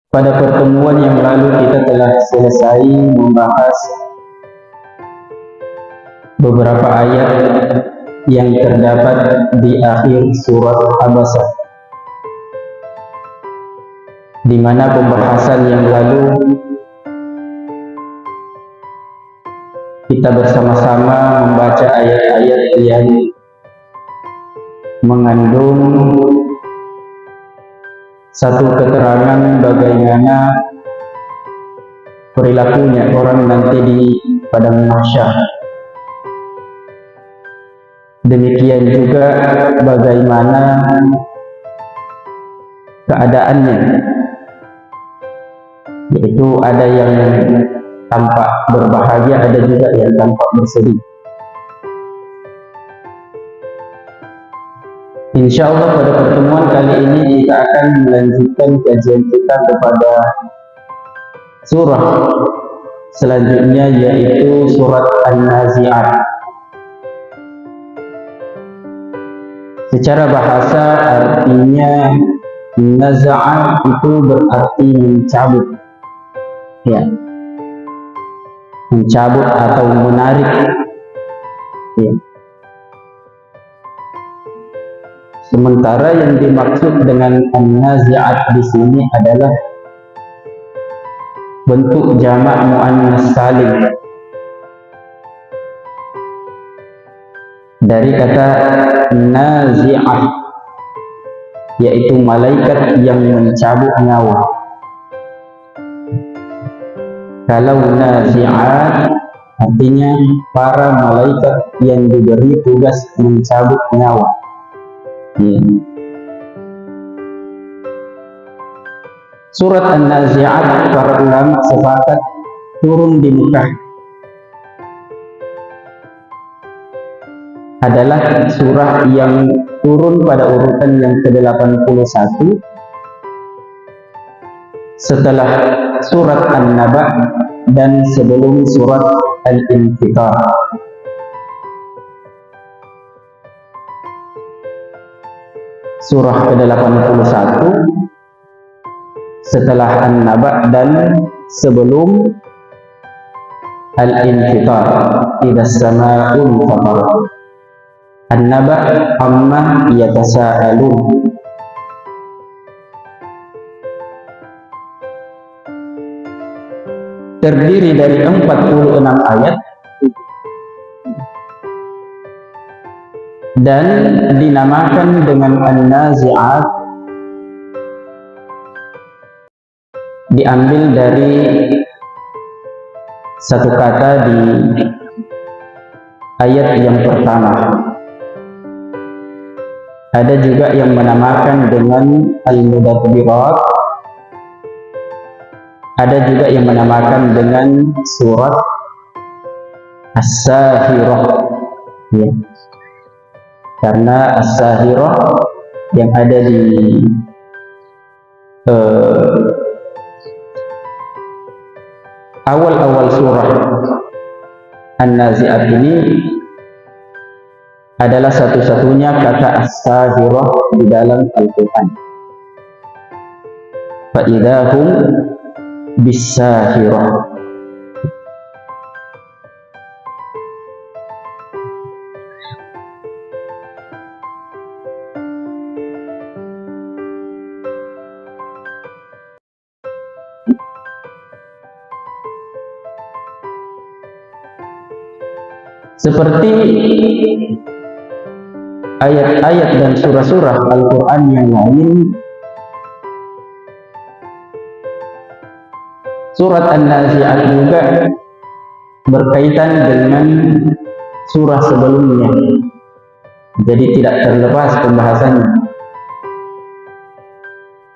Pada pertemuan yang lalu kita telah selesai membahas beberapa ayat yang terdapat di akhir surat Abasa, di mana pembahasan yang lalu kita bersama-sama membaca ayat-ayat yang mengandung satu keterangan bagaimana perilakunya orang nanti di padang mahsyar. Demikian juga bagaimana keadaannya, yaitu ada yang tampak berbahagia, ada juga yang tampak bersedih. Insya Allah pada pertemuan kali ini kita akan melanjutkan kajian kita kepada surah selanjutnya, yaitu surat An-Nazi'at. Secara bahasa artinya naza'at itu berarti mencabut, ya, mencabut atau menarik, ya. Sementara yang dimaksud dengan an-nazi'at di sini adalah bentuk jamak muannas salim dari kata nazi'ah, yaitu malaikat yang mencabut nyawa. Kalau nazi'at artinya para malaikat yang diberi tugas mencabut nyawa. Surat An-Nazi'at para ulama sepakat turun di Mekah. Adalah surah yang turun pada urutan yang ke-81 setelah surat An-Naba dan sebelum surat Al-Infitar. Surah ke-81 setelah An-Naba dan sebelum Al-Infitar, idza as-samaa'u fatarat. An-Naba amma yatasaalun. Terdiri dari 46 ayat dan dinamakan dengan An-Nazi'at, diambil dari satu kata di ayat yang pertama. Ada juga yang menamakan dengan Al-Mudabbirat, ada juga yang menamakan dengan surat As-Sahirah, ya. Karena As-Sahirah yang ada di awal-awal surah An-Nazi'at ini adalah satu-satunya kata As-Sahirah di dalam Al-Quran. Fa'idahum bis-Sahirah. Seperti ayat-ayat dan surah-surah Al-Quran yang lain, surat An-Nazi'at juga berkaitan dengan surah sebelumnya, jadi tidak terlepas pembahasannya.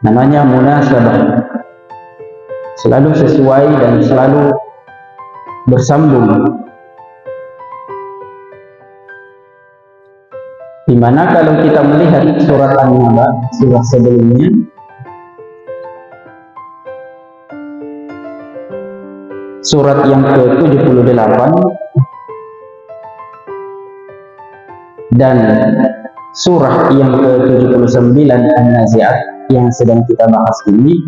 Namanya munasabah, selalu sesuai dan selalu bersambung. Dimana kalau kita melihat surat An-Naba, surah sebelumnya, surat yang ke-78 dan surah yang ke-79 An-Nazi'at yang sedang kita bahas ini,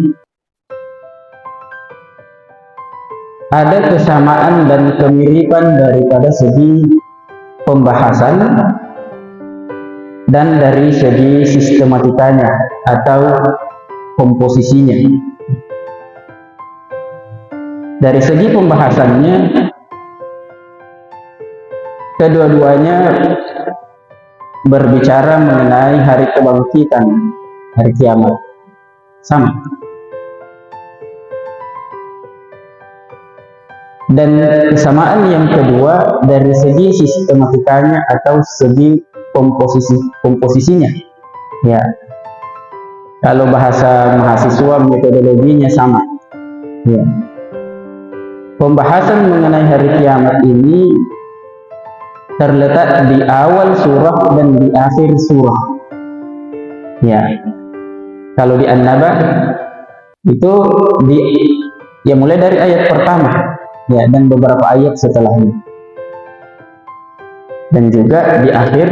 ada kesamaan dan kemiripan daripada segi pembahasan dan dari segi sistematikanya atau komposisinya. Dari segi pembahasannya, kedua-duanya berbicara mengenai hari kebangkitan, hari kiamat. Sama. Dan kesamaan yang kedua dari segi sistematikanya atau segi komposisinya. Ya. Kalau bahasa mahasiswa, metodologinya sama. Ya. Pembahasan mengenai hari kiamat ini terletak di awal surah dan di akhir surah. Ya. Kalau di An-Naba itu mulai dari ayat pertama, ya, dan beberapa ayat setelahnya. Dan juga di akhir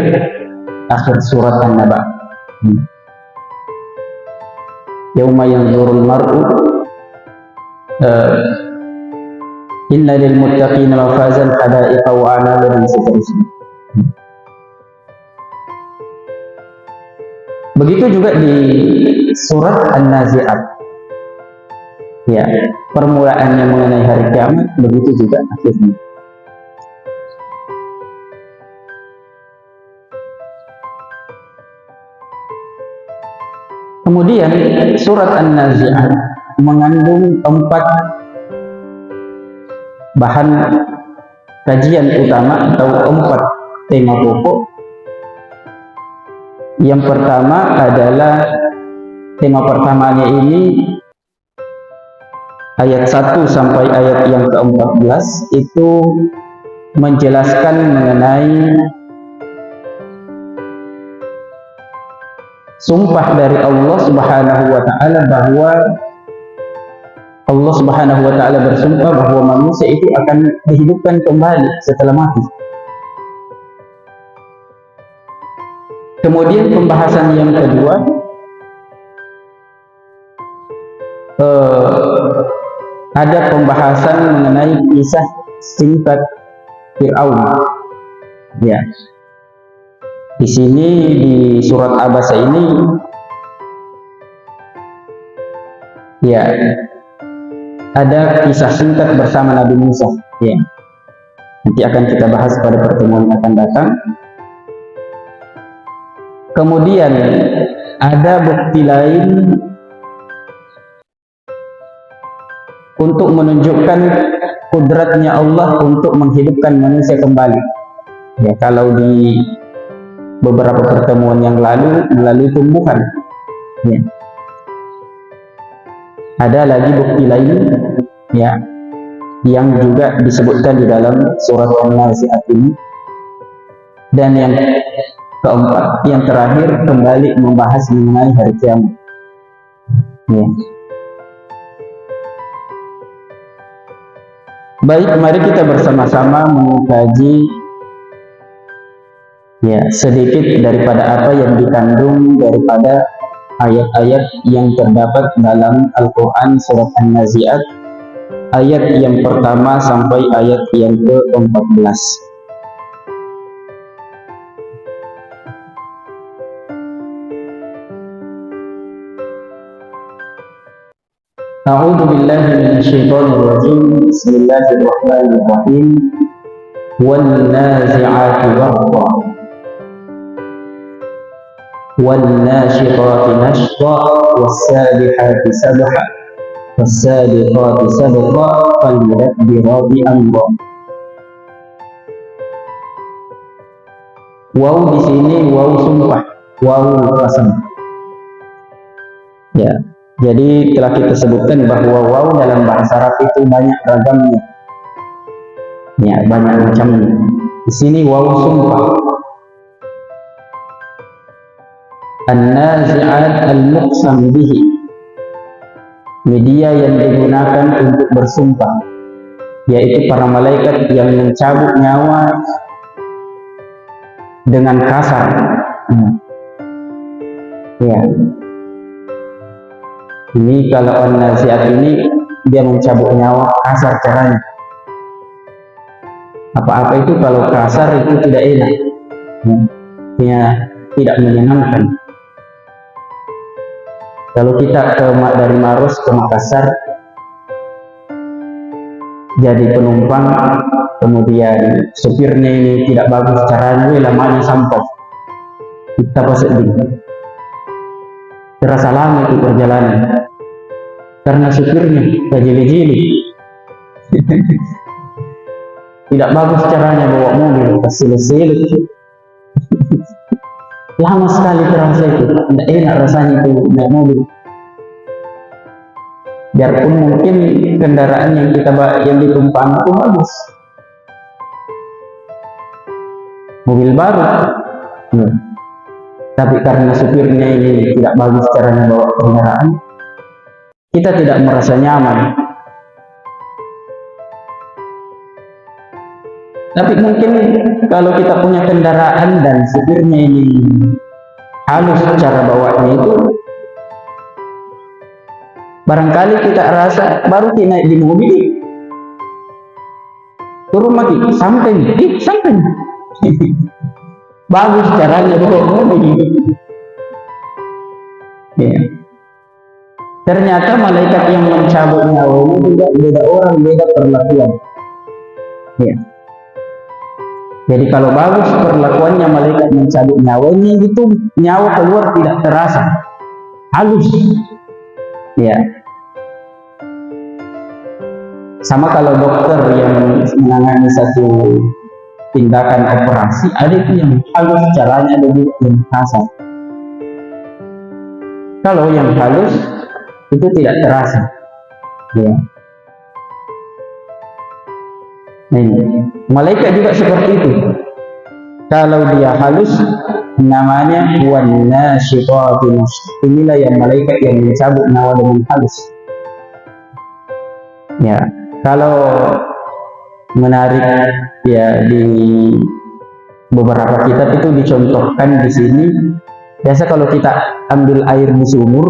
surat An-Naba. Yauma yanzurul mar'u inna lil muttaqina mafazan hada'iqa wa a'naba dan seterusnya. Begitu juga di surat An-Nazi'at. Ya, permulaannya mengenai hari kiamat, begitu juga akhirnya. Kemudian surat An-Nazi'at mengandung 4 bahan kajian utama atau 4 tema pokok. Yang pertama adalah tema pertamanya ini ayat 1 sampai ayat yang ke-14 itu menjelaskan mengenai sumpah dari Allah Subhanahu wa taala bahwa Allah Subhanahu wa taala bersumpah bahwa manusia itu akan dihidupkan kembali setelah mati. Kemudian pembahasan yang kedua ada pembahasan mengenai kisah singkat Fir'aun. Ya. Di sini di surat Abasa ini ya ada kisah singkat bersama Nabi Musa. Ya. Nanti akan kita bahas pada pertemuan yang akan datang. Kemudian ada bukti lain untuk menunjukkan kudratnya Allah untuk menghidupkan manusia kembali. Ya, kalau di beberapa pertemuan yang lalu melalui tumbuhan. Ya. Ada lagi bukti lain, ya, yang juga disebutkan di dalam surat An-Nazi'at ini. Dan yang keempat, yang terakhir kembali membahas mengenai hari kiamat. Ya. Baik, mari kita bersama-sama mengkaji ya sedikit daripada apa yang dikandung daripada ayat-ayat yang terdapat dalam Al-Quran surat An-Nazi'at, ayat yang pertama sampai ayat yang ke-14. A'udzu billahi minasyaitonir rajim. Bismillahirrahmanirrahim. Wan nazi'ati gharqa wan nashiqati nashqa was sabihati sabha was sabiqati sabqa fal mudabbirati amra. Waw di sini waw sumpah, waw qasam. Ya. Jadi telah kita sebutkan bahwa waw dalam bahasa Arab itu banyak ragamnya. Ya, banyak macamnya. Di sini waw sumpah. An-nazi'at al-muqsam bihi. Media yang digunakan untuk bersumpah, yaitu para malaikat yang mencabut nyawa dengan kasar. Ya. Ini kalau An-Nazi'at ini dia mencabut nyawa kasar caranya. Apa-apa itu kalau kasar itu tidak enak, tidak menyenangkan. Kalau kita dari Maros ke Makassar jadi penumpang, kemudian supirnya ini tidak bagus caranya, lamanya sampai kita pasti terasa lama itu perjalanan karena supirnya gajili-gajili. Tidak bagus caranya bawa mobil, kesilut-silut. Lama sekali terasa itu, tidak enak rasanya itu naik mobil. Biarpun mungkin kendaraan yang ditumpang itu bagus, mobil baru, tapi karena supirnya ini tidak bagus caranya bawa kendaraan, kita tidak merasa nyaman. Tapi mungkin kalau kita punya kendaraan dan supirnya ini halus cara bawanya itu, barangkali kita rasa baru kita naik di mobil, turun lagi sampai bagus caranya bawa mobil. Ya. Ternyata malaikat yang mencabut nyawa itu juga beda orang, beda perlakuan. Ya. Jadi kalau bagus perlakuannya malaikat mencabut nyawanya itu, nyawa keluar tidak terasa, halus. Ya. Sama kalau dokter yang menangani satu tindakan operasi, ada itu yang halus caranya, ada juga yang kasar. Kalau yang halus itu tidak terasa. Ya. Malaikat juga seperti itu. Kalau dia halus, namanya wan-nasyitati nashta. Inilah yang malaikat yang mencabut nyawa dengan halus. Ya, kalau menarik ya di beberapa kitab itu dicontohkan di sini. Biasa kalau kita ambil air di sumur,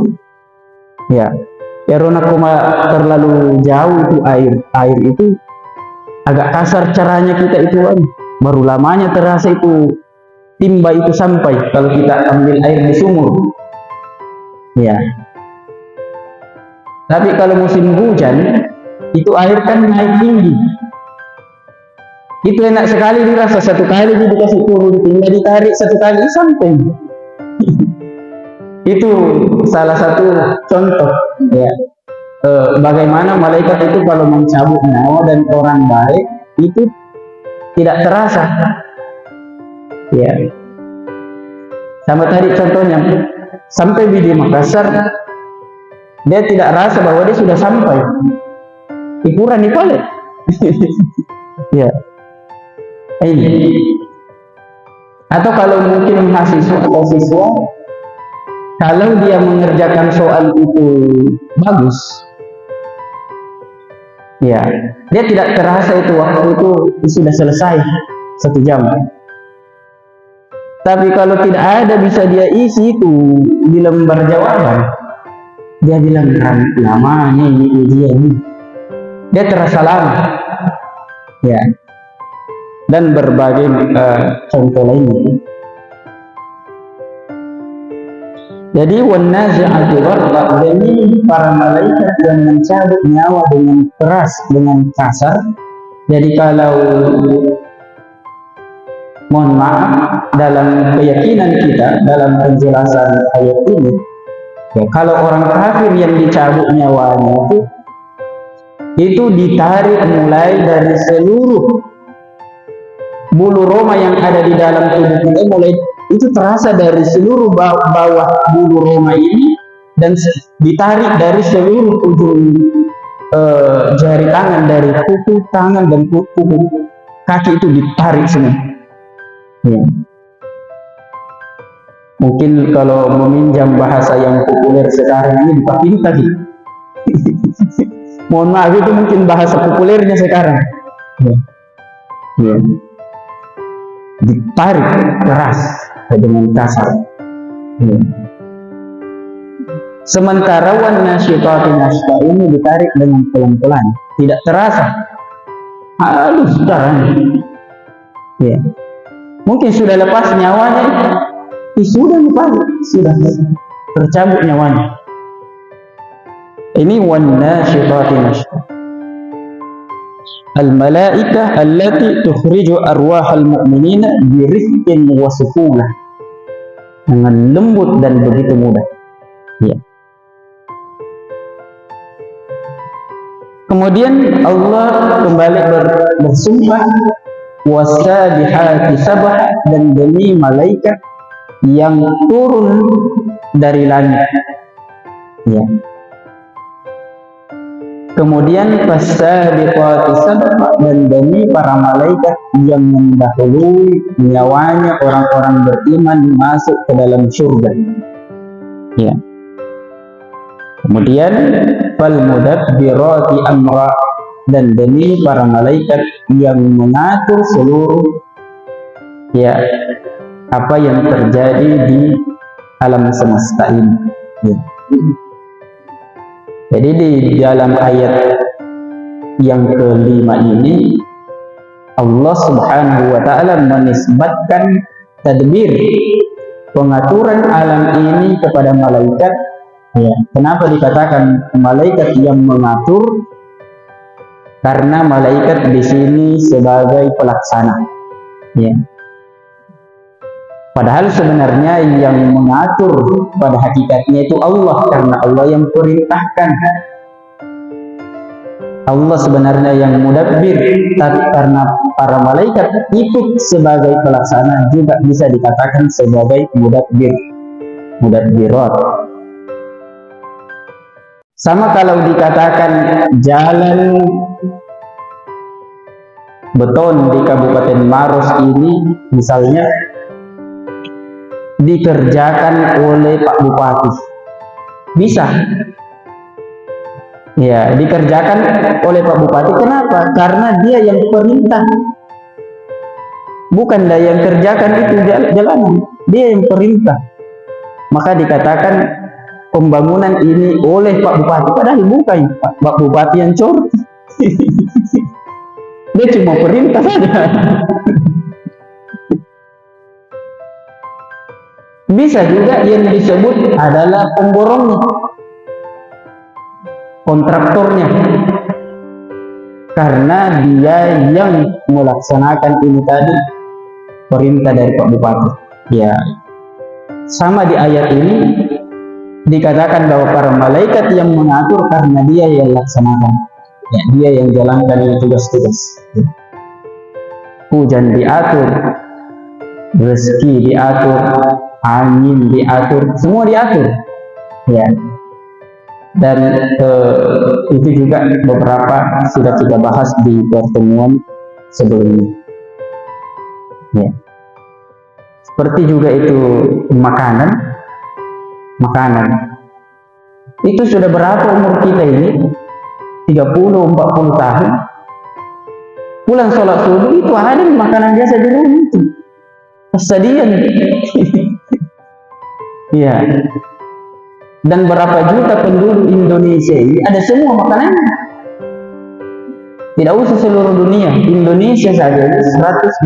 ya karena terlalu jauh itu air itu agak kasar caranya kita itu, baru lamanya terasa itu timba itu sampai kalau kita ambil air di sumur. Ya. Tapi kalau musim hujan itu air kan naik tinggi. Itu enak sekali dirasa, satu kali dikasih turun tinggal ditarik satu kali sampai. Itu salah satu contoh ya. Bagaimana malaikat itu kalau mencabut nyawa dan orang baik itu tidak terasa. Ya. Sama tadi contohnya, sampai di Makassar dia tidak rasa bahwa dia sudah sampai. Hiburan di balik. Ya. Ini. Atau kalau mungkin mahasiswa atau siswa, kalau dia mengerjakan soal itu bagus, ya, dia tidak terasa itu waktu itu sudah selesai 1 jam. Tapi kalau tidak ada bisa dia isi itu di lembar jawaban, dia bilang lamanya ini ujian ini. Dia terasa lama. Ya. Dan berbagai contoh lainnya. Jadi wan-nazi'ati gharqa, demi para malaikat yang mencabut nyawa dengan keras, dengan kasar. Jadi kalau mohon maaf dalam keyakinan kita dalam penjelasan ayat ini, ya, kalau orang kafir yang dicabut nyawanya itu ditarik mulai dari seluruh bulu roma yang ada di dalam tubuh kita, mulai itu terasa dari seluruh bawah bulu roma ini dan ditarik dari seluruh ujung jari tangan, dari kuku tangan dan kuku kaki itu ditarik semua. Ya. Mungkin kalau meminjam bahasa yang populer sekarang ini dipintas. Mohon maaf, itu mungkin bahasa populernya sekarang. Ya. Ya. Ditarik keras dengan kasar. Ya. Sementara wan-nasyitati nashta ini ditarik dengan pelan-pelan, tidak terasa, halus caranya. Ya. Mungkin sudah lepas nyawanya, sudah lepas, sudah tercabut nyawanya. Ini wan nasyitati nashta. Al-malaikah allati tukhriju arwahal mu'minina birifqin wa sukulah. Dengan lembut dan begitu mudah. Ya. Kemudian Allah kembali bersumpah wasabihati sabah, dan demi malaikat yang turun dari langit. Ya. Kemudian fasabiqati sabqa, dan demi para malaikat yang mendahului nyawanya orang-orang beriman masuk ke dalam surga. Ya. Kemudian fal mudabbirati amra, dan demi para malaikat yang mengatur seluruh ya apa yang terjadi di alam semesta ini. Ya. Jadi di dalam ayat yang kelima ini Allah Subhanahu wa ta'ala menisbatkan tadbir, pengaturan alam ini kepada malaikat. Ya. Kenapa dikatakan malaikat yang mengatur? Karena malaikat di sini sebagai pelaksana. Ya. Padahal sebenarnya yang mengatur pada hakikatnya itu Allah, karena Allah yang perintahkan. Allah sebenarnya yang mudabbir, tapi karena para malaikat ikut sebagai pelaksana, juga bisa dikatakan sebagai mudabbirat. Sama kalau dikatakan jalan beton di Kabupaten Maros ini misalnya dikerjakan oleh Pak Bupati, bisa ya, dikerjakan oleh Pak Bupati. Kenapa? Karena dia yang perintah, bukan dia yang kerjakan itu jalanan, dia yang perintah. Maka dikatakan pembangunan ini oleh Pak Bupati, padahal bukan Pak Bupati yang cor. Dia cuma perintah saja. Bisa juga yang disebut adalah pemborongnya, kontraktornya, karena dia yang melaksanakan ini tadi, perintah dari Pak Bupati. Ya, sama di ayat ini dikatakan bahwa para malaikat yang mengatur karena dia yang laksanakan, ya, dia yang jalankan tugas-tugas. Hujan diatur, rezeki diatur, angin diatur, semua diatur. Ya. Dan itu juga beberapa sudah kita bahas di pertemuan sebelumnya. Ya. Seperti juga itu makanan. Itu sudah berapa umur kita ini? 30-40 tahun. Pulang sholat subuh itu ada makanan biasa di rumah itu. Kesedihan. Ya. Dan berapa juta penduduk Indonesia ini ada semua makanannya. Tidak usah seluruh dunia, Indonesia saja 180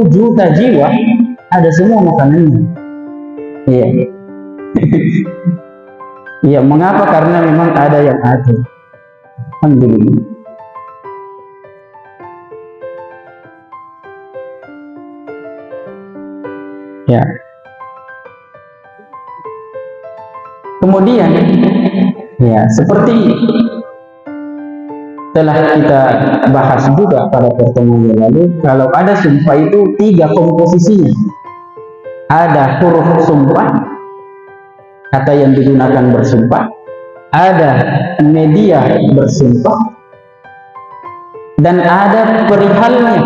juta jiwa ada semua makanannya. Iya. Iya, mengapa? Karena memang ada yang ada. Alhamdulillah. Ya. Kemudian, ya, seperti telah kita bahas juga pada pertemuan yang lalu, kalau ada sumpah itu 3 komposisinya. Ada huruf sumpah, kata yang digunakan bersumpah, ada media bersumpah, dan ada perihalnya.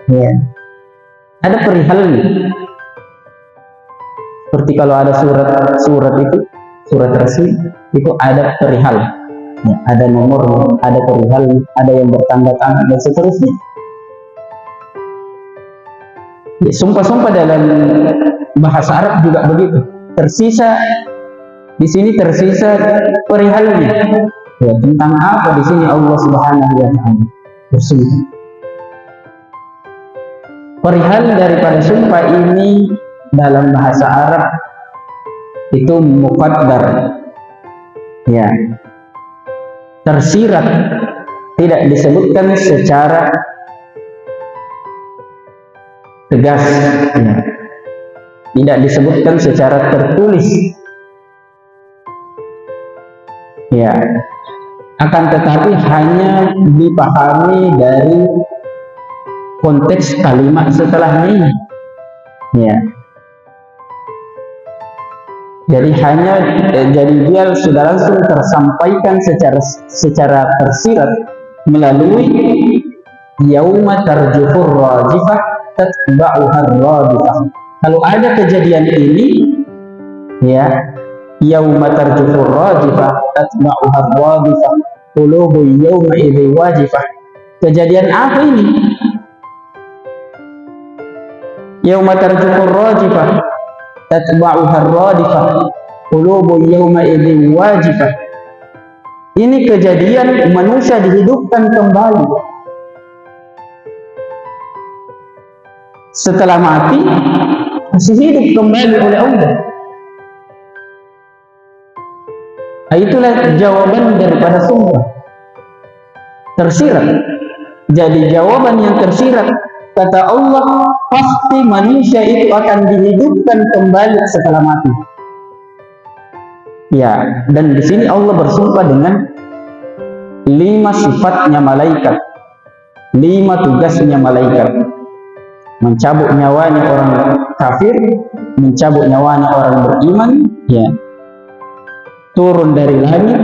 Ya. Ada perihalnya. Seperti kalau ada surat itu, surat resmi itu ada perihal. Ya, ada nomornya, ada perihal, ada yang bertanda tangan dan seterusnya. Ya, sumpah-sumpah dalam bahasa Arab juga begitu. Tersisa di sini tersisa perihalnya. Ya, tentang apa di sini Allah Subhanahu wa taala bersumpah. Perihal daripada sumpah ini dalam bahasa Arab itu muqaddar, ya, tersirat, tidak disebutkan secara tegas, ya. Tidak disebutkan secara tertulis, ya, akan tetapi hanya dipahami dari konteks kalimat setelahnya ini, ya. Jadi dia sudah langsung tersampaikan secara tersirat melalui yauma tarjufur rajifah tatba'uhar radifah. Kalau ada kejadian ini, ya, yauma tarjufur rajifah tatba'uhar radifah qulubu yauma idzi wajifah. Kejadian apa ini? Yauma tarjufur rajifah tatba'uhar radifah qulubu yauma idzi wajifah. Ini kejadian manusia dihidupkan kembali setelah mati, masih hidup kembali oleh Allah. Itulah jawaban daripada sumpah tersirat. Jadi jawaban yang tersirat, kata Allah, pasti manusia itu akan dihidupkan kembali setelah mati. Ya, dan di sini Allah bersumpah dengan 5 sifatnya malaikat, 5 tugasnya malaikat: mencabut nyawanya orang kafir, mencabut nyawanya orang beriman, ya, turun dari langit,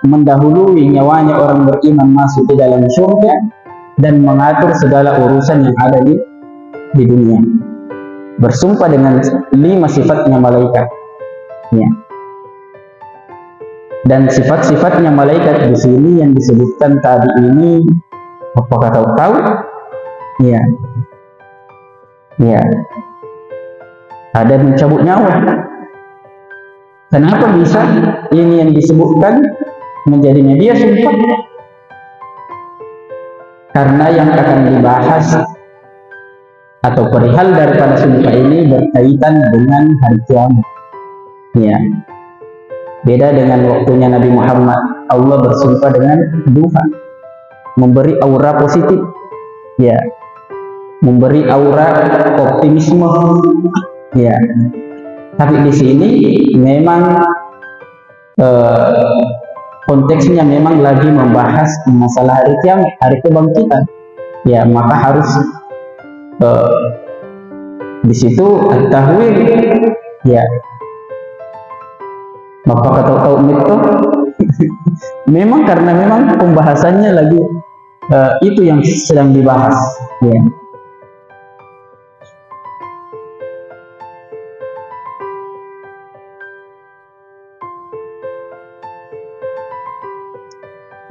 mendahului nyawanya orang beriman masuk di dalam surga, dan mengatur segala urusan yang ada di dunia. Bersumpah dengan 5 sifatnya malaikat, ya. Dan sifat-sifatnya malaikat di sini yang disebutkan tadi ini, apakah tahu? Ya, ya, ada mencabut nyawa. Kenapa bisa ini yang disebutkan menjadi media sumpah? Karena yang akan dibahas atau perihal daripada sumpah ini berkaitan dengan hari kiamat, ya. Beda dengan waktunya Nabi Muhammad, Allah bersumpah dengan duha, memberi aura positif, ya, memberi aura optimisme, ya. Tapi di sini memang konteksnya memang lagi membahas masalah hari kiamat, hari kebangkitan, ya, maka harus di situ at-tahwil, ya. Maka kata itu memang karena memang pembahasannya lagi itu yang sedang dibahas, ya.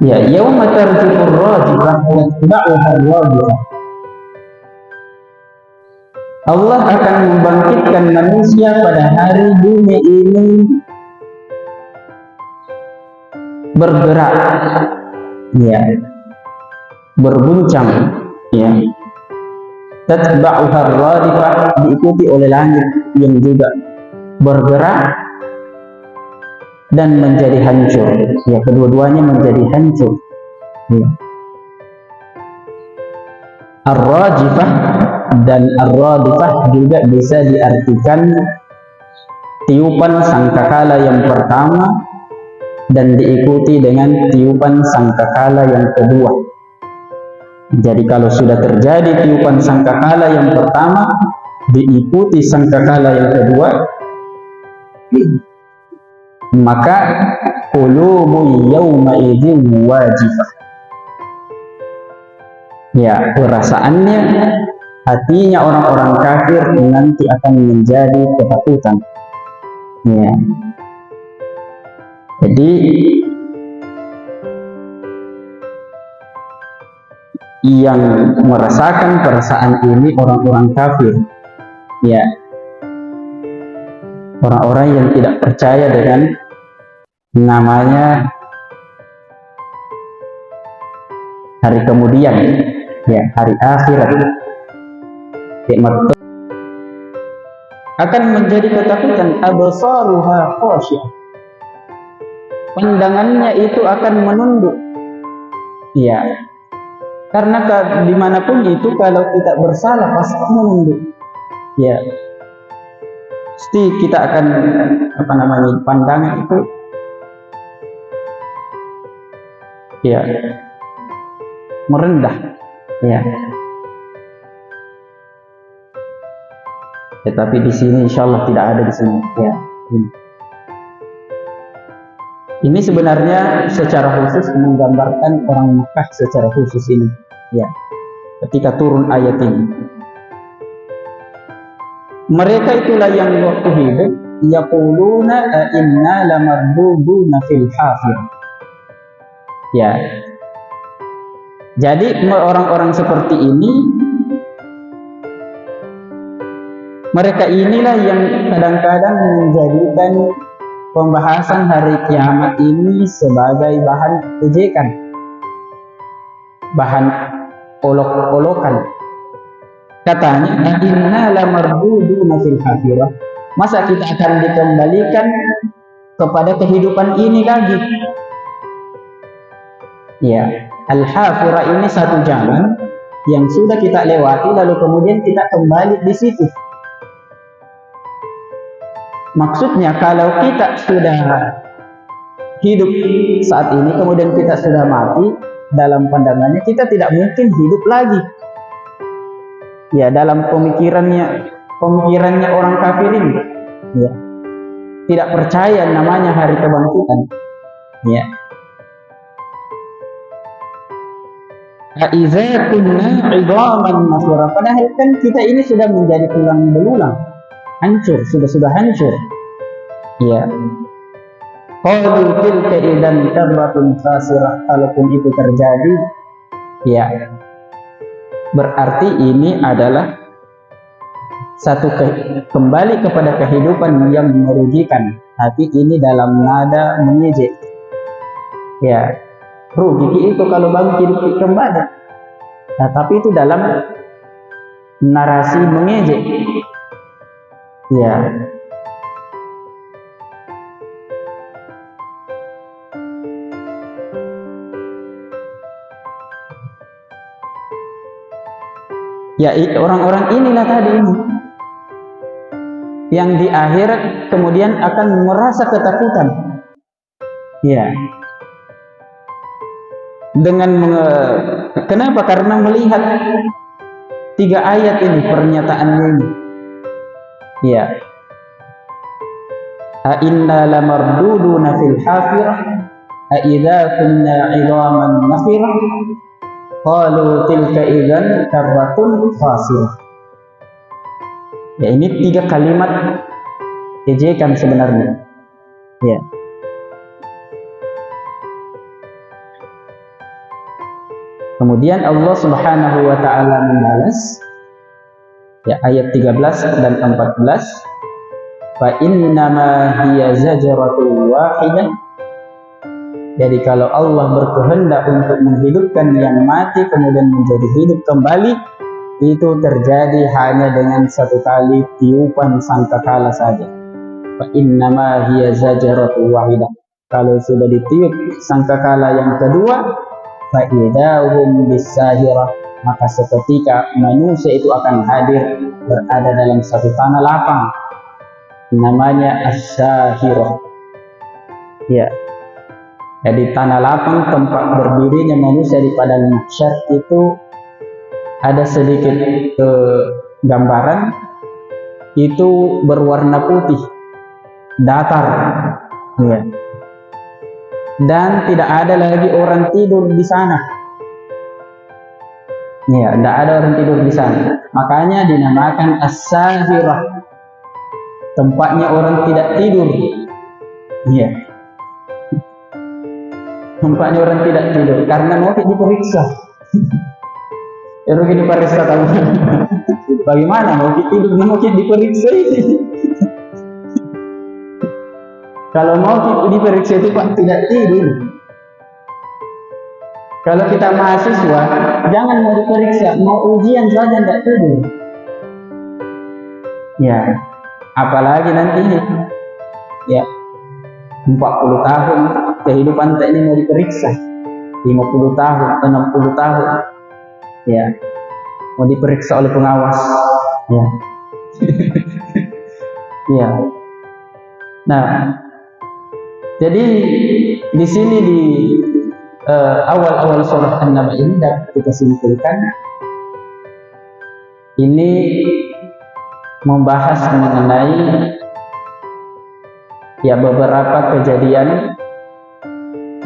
Ya, yauma tarjufur rajifah tatba'uhar radifah. Allah akan membangkitkan manusia pada hari bumi ini bergerak, ya, berguncang, ya. Tatba'uhar radifah, diikuti oleh langit yang juga bergerak dan menjadi hancur, ya, kedua-duanya menjadi hancur, ya. Ar-rajifah dan ar-radifah juga bisa diartikan tiupan sangkakala yang pertama dan diikuti dengan tiupan sangkakala yang kedua. Jadi kalau sudah terjadi tiupan sangkakala yang pertama diikuti sangkakala yang kedua, maka qulubu yauma idzin wajifah, ya, perasaannya, hatinya orang-orang kafir nanti akan menjadi ketakutan, ya. Jadi yang merasakan perasaan ini orang-orang kafir, ya, orang-orang yang tidak percaya dengan namanya hari kemudian, ya, hari akhirat. Hikmat akan menjadi ketakutan, absaruha khasyi'ah, pandangannya itu akan menunduk. Ya, karena dimanapun itu kalau kita bersalah pasti menunduk. Ya, pasti kita akan pandangan itu ya merendah. Ya. Tetapi di sini insya Allah tidak ada di sini. Ya. Ini sebenarnya secara khusus menggambarkan orang Mekah secara khusus ini. Ya. Ketika turun ayat ini, mereka itulah yang waktu hidup yaquluna inna lamarduduna fil hafir. Ya. Jadi orang-orang seperti ini, mereka inilah yang kadang-kadang menjadikan pembahasan hari kiamat ini sebagai bahan ejekan, bahan olok-olokan. Katanya, inna lamarduduna fil hafirah. Masa kita akan dikembalikan kepada kehidupan ini lagi? Ya, al-hafirah ini satu jalan yang sudah kita lewati, lalu kemudian kita kembali di situ. Maksudnya kalau kita sudah hidup saat ini, kemudian kita sudah mati, dalam pandangannya kita tidak mungkin hidup lagi. Ya, dalam pemikirannya orang kafir ini, ya, tidak percaya namanya hari kebangkitan. Ya. Aiza kunna 'idhaman nasira. Padahal kan kita ini sudah menjadi tulang belulang, hancur, sudah hancur. Ya. Qalu tilka idan karratun khasirah. Kalaupun itu terjadi, ya, berarti ini adalah satu kembali kepada kehidupan yang merugikan. Tapi ini dalam nada mengejek. Ya, rugi itu kalau bangkit kembali. Nah, tapi itu dalam narasi mengejek. Ya. Ya, orang-orang inilah tadi ini yang di akhirat kemudian akan merasa ketakutan. Ya. Kenapa? Karena melihat 3 ayat ini, pernyataannya ini. Ya. A inna lamarduduna fil hafirah a idza kunna 'idhaman nakhirah. Qalu tilka idzan karratun khasirah. Ya, ini 3 kalimat ejekan sebenarnya. Ya. Kemudian Allah Subhanahu wa taala membalas, ya, ayat 13 dan 14, fa innama hiya zajratun wahidah. Jadi kalau Allah berkehendak untuk menghidupkan yang mati kemudian menjadi hidup kembali, itu terjadi hanya dengan 1 kali tiupan sangkakala saja. Fa innama hiya zajratun wahidah. Kalau sudah ditiup sangkakala yang kedua, fa idahum bisahirah, maka seketika manusia itu akan hadir berada dalam satu tanah lapang, namanya as-sahirah. Ya. Jadi tanah lapang tempat berdirinya manusia di padang mahsyar itu ada sedikit gambaran, itu berwarna putih, datar, ya. Dan tidak ada lagi orang tidur di sana. Ya, tidak ada orang tidur di sana. Makanya dinamakan as-sahirah, tempatnya orang tidak tidur. Ya. Tempatnya orang tidak tidur karena mau diperiksa. Rugi diperiksa tahu. Bagaimana mau tidur mau diperiksa ini? Kalau mau diperiksa itu Pak tidak tidur. Kalau kita mahasiswa jangan mau diperiksa, mau ujian saja tidak tidur. Ya, apalagi nanti ya 40 tahun kehidupan kita ini mau diperiksa, 50 tahun, 60 tahun, ya, mau diperiksa oleh pengawas, ya, ya. Nah, jadi di sini di awal-awal surah An-Naba ini dapat kita simpulkan ini membahas mengenai ya beberapa kejadian,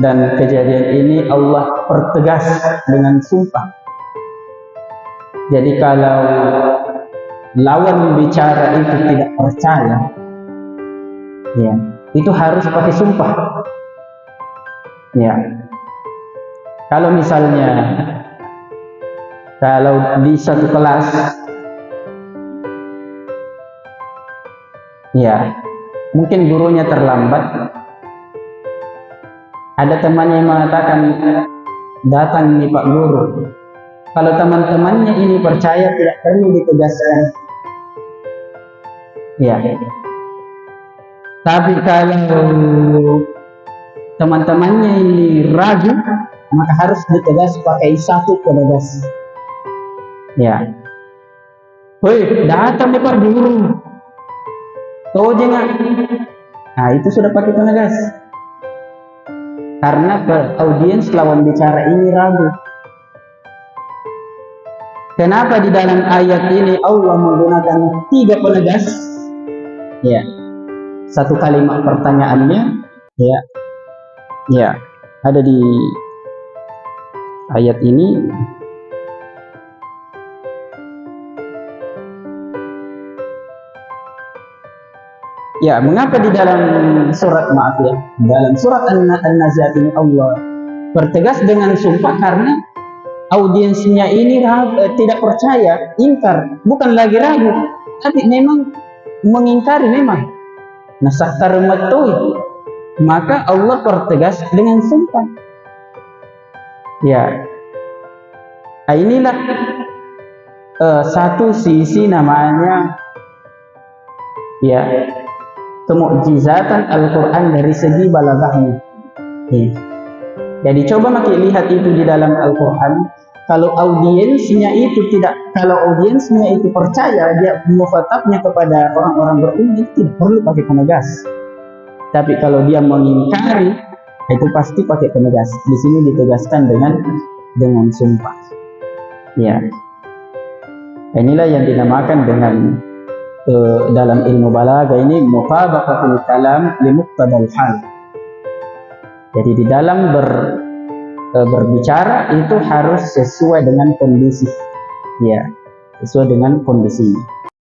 dan kejadian ini Allah pertegas dengan sumpah. Jadi kalau lawan bicara itu tidak percaya, ya, itu harus pakai sumpah. Ya. Kalau misalnya di satu kelas, ya, mungkin gurunya terlambat, ada temannya yang mengatakan, datang nih Pak Guru. Kalau teman-temannya ini percaya, tidak perlu ditegaskan. Ya. Tapi kalau teman-temannya ini ragu, maka harus ditegas pakai satu penegas. Ya. Woi, datang nih Pak Guru. Tahu jangan. Nah, itu sudah pakai penegas. Karena audiens lawan bicara ini ragu. Kenapa di dalam ayat ini Allah menggunakan 3 penegas? Ya, satu kalimat pertanyaannya, ya, ya, ada di ayat ini. Ya, mengapa di dalam surat dalam surat An-Nazi'at ini Allah bertegas dengan sumpah? Karena audiensnya ini tidak percaya, ingkar, bukan lagi ragu, tapi memang mengingkari memang. Nasakar matui, maka Allah pertegas dengan sumpah. Ya, nah, inilah satu sisi namanya ya kemukjizatan Al-Quran dari segi balaghahnya. Ya. Jadi coba makin lihat itu di dalam Al-Quran. Kalau audiensnya itu percaya, dia mufatabnya kepada orang-orang beriman, itu tidak perlu pakai penegas. Tapi kalau dia mengingkari, itu pasti pakai penegas. Di sini ditegaskan dengan sumpah. Ya, inilah yang dinamakan dengan dalam ilmu balaghah ini mutabaqatul kalam li muqtadal hal. Jadi di dalam berbicara itu harus sesuai dengan kondisi, ya, sesuai dengan kondisi.